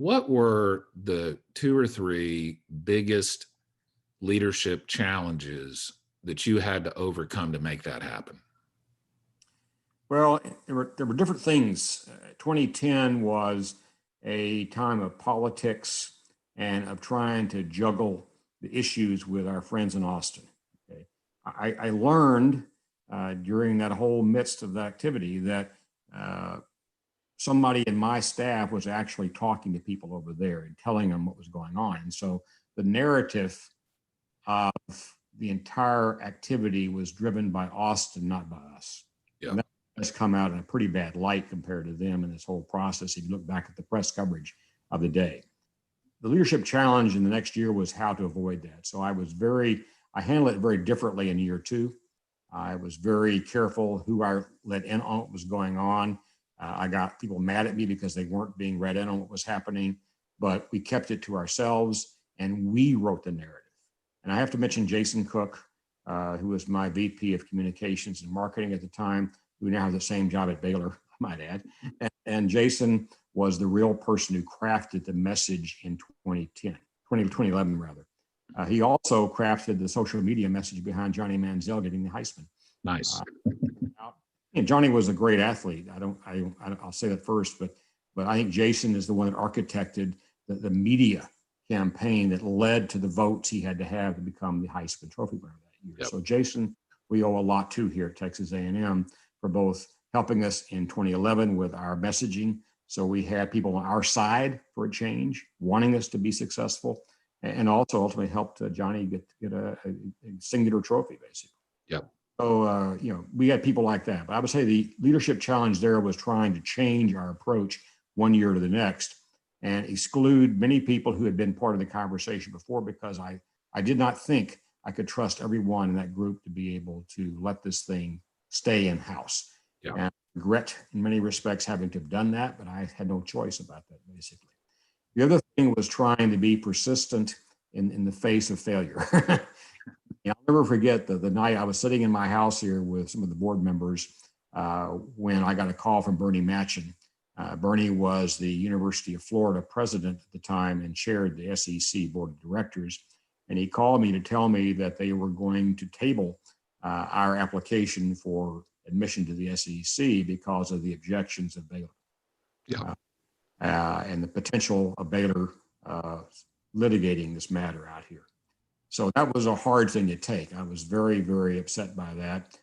What were the two or three biggest leadership challenges that you had to overcome to make that happen? Well, there were different things. 2010 was a time of politics and of trying to juggle the issues with our friends in Austin. Okay. I learned during that whole midst of the activity that somebody in my staff was actually talking to people over there and telling them what was going on. And so the narrative of the entire activity was driven by Austin, not by us. Yeah. And that has come out in a pretty bad light compared to them in this whole process. If you look back at the press coverage of the day, the leadership challenge in the next year was how to avoid that. So I handled it very differently in year two. I was very careful who I let in on what was going on. I got people mad at me because they weren't being read in on what was happening, but we kept it to ourselves and we wrote the narrative. And I have to mention Jason Cook, who was my VP of Communications and Marketing at the time, who now has the same job at Baylor, I might add. And Jason was the real person who crafted the message in 2011 rather. He also crafted the social media message behind Johnny Manziel getting the Heisman. Nice. And Johnny was a great athlete. I'll say that first, but I think Jason is the one that architected the media campaign that led to the votes he had to have to become the Heisman Trophy winner that year. Yep. So Jason, we owe a lot to here at Texas A&M for both helping us in 2011 with our messaging. So we had people on our side for a change, wanting us to be successful, and also ultimately helped Johnny get a singular trophy, basically. Yep. So, we had people like that. But I would say the leadership challenge there was trying to change our approach one year to the next and exclude many people who had been part of the conversation before, because I did not think I could trust everyone in that group to be able to let this thing stay in-house. Yeah. And I regret in many respects having to have done that, but I had no choice about that, basically. The other thing was trying to be persistent in the face of failure. I'll never forget the night I was sitting in my house here with some of the board members when I got a call from Bernie Matchin. Bernie was the University of Florida president at the time and chaired the SEC board of directors. And he called me to tell me that they were going to table our application for admission to the SEC because of the objections of Baylor. Yeah. And the potential of Baylor litigating this matter out here. So that was a hard thing to take. I was very, very upset by that.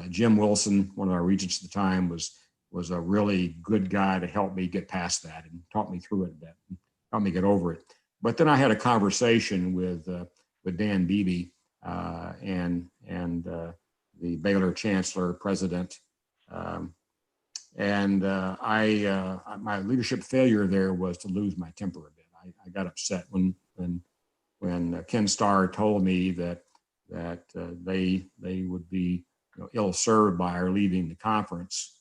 Jim Wilson, one of our regents at the time, was a really good guy to help me get past that and talk me through it a bit, and help me get over it. But then I had a conversation with Dan Beebe and the Baylor chancellor president, my leadership failure there was to lose my temper a bit. I got upset when Ken Starr told me that they would be ill-served by our leaving the conference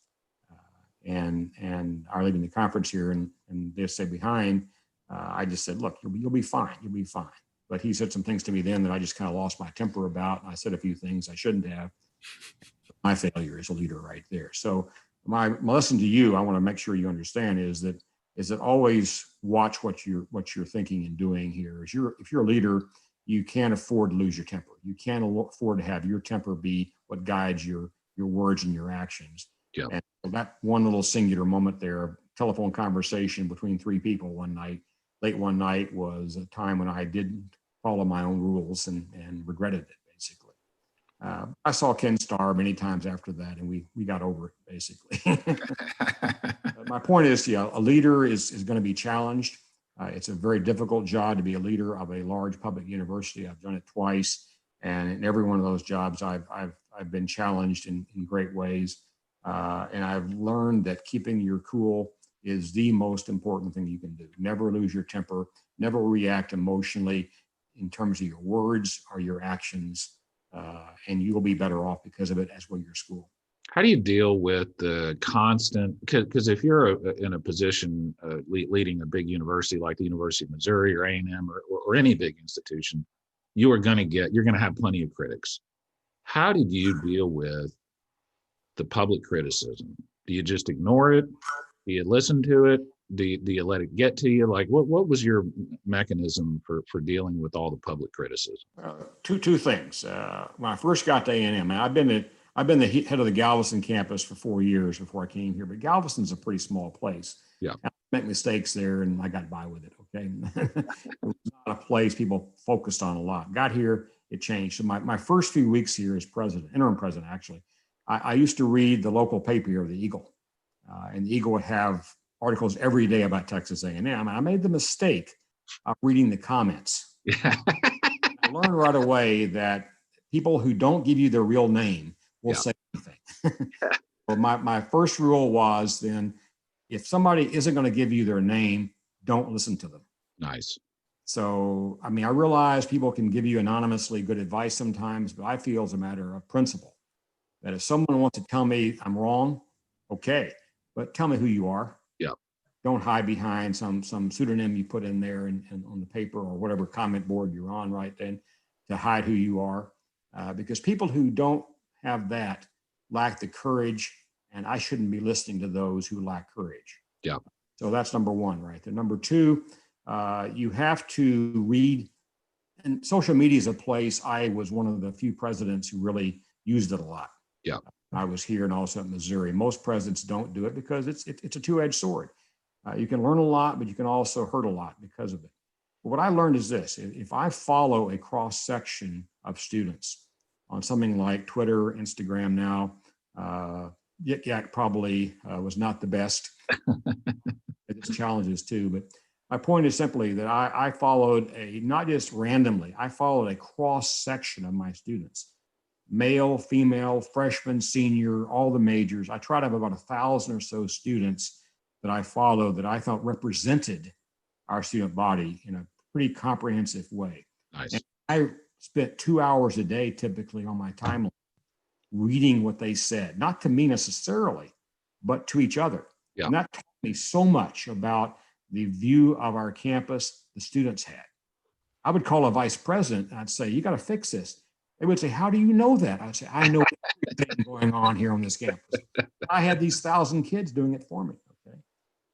and our leaving the conference here and they stay behind. I just said, look, you'll be fine. You'll be fine. But he said some things to me then that I just kind of lost my temper about. And I said a few things I shouldn't have. My failure as a leader right there. So my lesson to you, I want to make sure you understand is that always watch what you're thinking and doing here. If you're a leader, you can't afford to lose your temper. You can't afford to have your temper be what guides your words and your actions. Yeah. And that one little singular moment there, a telephone conversation between three people late one night, was a time when I didn't follow my own rules and regretted it, basically. I saw Ken Starr many times after that, and we got over it, basically. My point is, a leader is going to be challenged. It's a very difficult job to be a leader of a large public university. I've done it twice, and in every one of those jobs, I've been challenged in great ways. And I've learned that keeping your cool is the most important thing you can do. Never lose your temper, never react emotionally in terms of your words or your actions, and you will be better off because of it, as will your school. How do you deal with the constant, because if you're in a position leading a big university like the University of Missouri or A&M or any big institution, you're going to have plenty of critics. How did you deal with the public criticism? Do you just ignore it? Do you listen to it? do you let it get to you? Like, what was your mechanism for dealing with all the public criticism? Two things. When I first got to A&M, and I've been the head of the Galveston campus for 4 years before I came here, but Galveston's a pretty small place. Yeah. I made mistakes there, and I got by with it. Okay, it was not a place people focused on a lot. Got here, it changed. So my first few weeks here as president, interim president, actually, I used to read the local paper here, the Eagle, and the Eagle would have articles every day about Texas A&M. And I made the mistake of reading the comments. Yeah. I learned right away that people who don't give you their real name will say anything. Well, my first rule was then, if somebody isn't going to give you their name, don't listen to them. Nice. So, I mean, I realize people can give you anonymously good advice sometimes, but I feel as a matter of principle that if someone wants to tell me I'm wrong, okay, but tell me who you are. Yeah. Don't hide behind some pseudonym you put in there and on the paper or whatever comment board you're on right then to hide who you are. Because people who don't have that lack the courage, and I shouldn't be listening to those who lack courage. Yeah. So that's number one right there. Number two, you have to read, and social media is a place. I was one of the few presidents who really used it a lot. Yeah. I was here and also in Missouri. Most presidents don't do it because it's a two-edged sword. You can learn a lot, but you can also hurt a lot because of it. But what I learned is this: if I follow a cross section of students on something like Twitter, Instagram now, Yik Yak probably was not the best. It's challenges too, but my point is simply that I followed not just randomly, I followed a cross section of my students. Male, female, freshman, senior, all the majors. I try to have about 1,000 or so students that I followed that I thought represented our student body in a pretty comprehensive way. Nice. And I spent 2 hours a day typically on my timeline reading what they said, not to me necessarily, but to each other. Yeah. And that taught me so much about the view of our campus the students had. I would call a vice president and I'd say, you got to fix this. They would say, how do you know that? I'd say, I know everything going on here on this campus. I had these 1,000 kids doing it for me. Okay.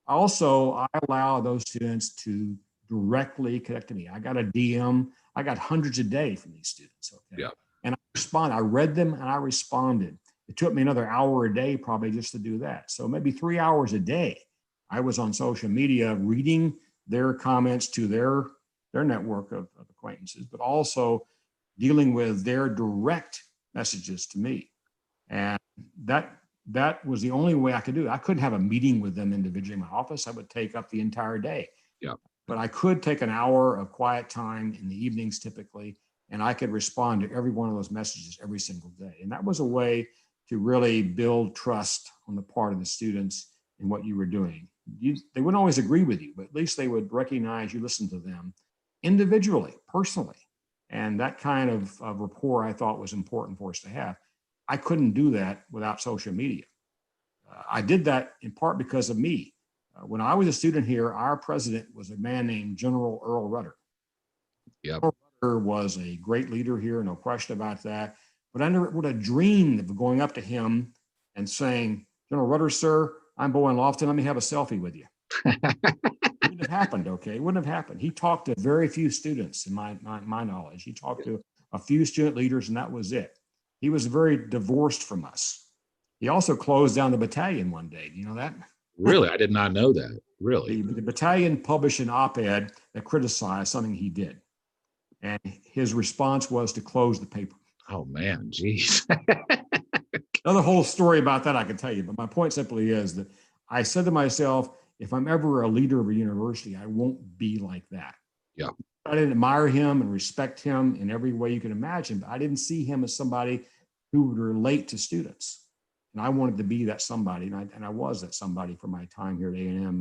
Also, I allow those students to directly connect to me. I got a DM. I got hundreds a day from these students. Okay. Yeah. And I respond. I read them and I responded. It took me another hour a day probably just to do that. So maybe 3 hours a day, I was on social media reading their comments to their network of acquaintances, but also dealing with their direct messages to me. And that was the only way I could do it. I couldn't have a meeting with them individually in my office. That would take up the entire day. Yeah. But I could take an hour of quiet time in the evenings typically, and I could respond to every one of those messages every single day. And that was a way to really build trust on the part of the students in what you were doing. They wouldn't always agree with you, but at least they would recognize you listened to them individually, personally. And that kind of rapport I thought was important for us to have. I couldn't do that without social media. I did that in part because of me. When I was a student here, our president was a man named General Earl Rudder. Yep. Earl Rudder was a great leader here, no question about that. But I never would have dreamed of going up to him and saying, General Rudder, sir, I'm Bowen Loftin. Let me have a selfie with you. It wouldn't have happened, okay? It wouldn't have happened. He talked to very few students, in my knowledge. He talked to a few student leaders, and that was it. He was very divorced from us. He also closed down the battalion one day. Do you know that? Really? I did not know that. Really? The battalion published an op-ed that criticized something he did. And his response was to close the paper. Oh, man. Geez. Another whole story about that I could tell you. But my point simply is that I said to myself, if I'm ever a leader of a university, I won't be like that. Yeah. I didn't admire him and respect him in every way you can imagine, but I didn't see him as somebody who would relate to students. And I wanted to be that somebody, and I was that somebody for my time here at A&M.